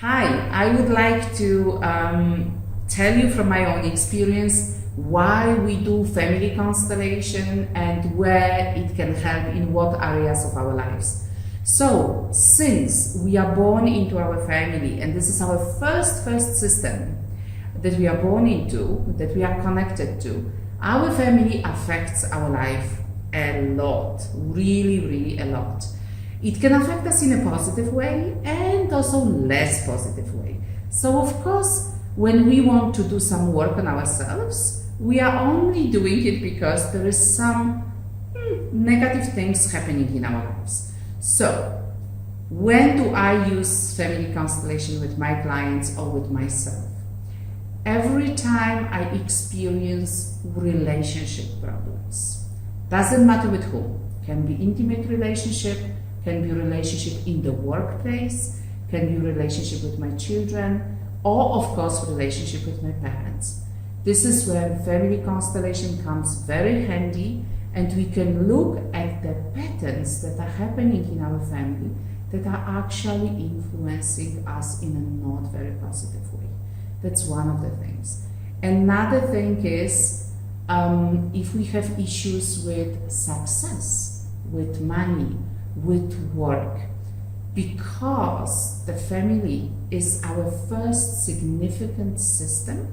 Hi, I would like to tell you from my own experience why we do family constellation and where it can help in what areas of our lives. So, since we are born into our family, and this is our first system that we are born into, that we are connected to, our family affects our life a lot, really a lot. It can affect us in a positive way and also less positive way. So of course, when we want to do some work on ourselves, we are only doing it because there is some negative things happening in our lives. So when do I use family constellation with my clients or with myself? Every time I experience relationship problems. Doesn't matter with whom. Can be intimate relationship, can be relationship in the workplace, can be relationship with my children, or of course relationship with my parents. This is where family constellation comes very handy, and we can look at the patterns that are happening in our family that are actually influencing us in a not very positive way. That's one of the things. Another thing is if we have issues with success, with money, with work, because the family is our first significant system,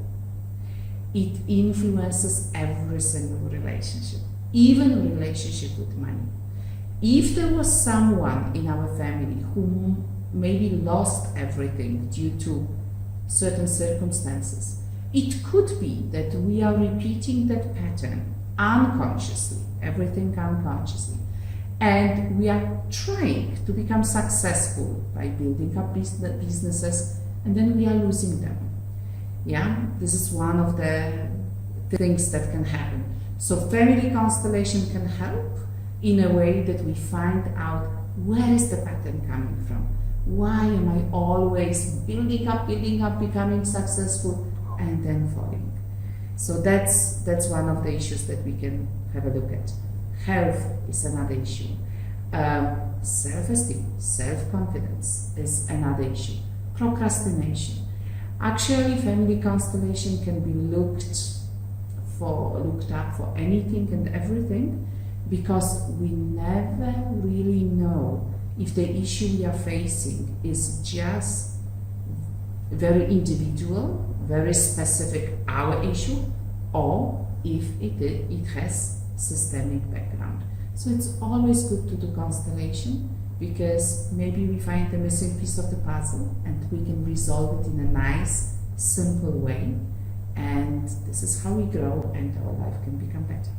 it influences every single relationship, even relationship with money. If there was someone in our family who maybe lost everything due to certain circumstances, it could be that we are repeating that pattern unconsciously, everything unconsciously. And we are trying to become successful by building up businesses, and then we are losing them. Yeah, this is one of the things that can happen. So family constellation can help in a way that we find out where is the pattern coming from. Why am I always building up, becoming successful, and then falling? So that's one of the issues that we can have a look at. Health is another issue. Self-esteem, self-confidence is another issue. Procrastination. Actually, family constellation can be looked up for anything and everything, because we never really know if the issue we are facing is just very individual, very specific, our issue, or if it has systemic background. So it's always good to do constellation, because maybe we find the missing piece of the puzzle and we can resolve it in a nice, simple way. And this is how we grow and our life can become better.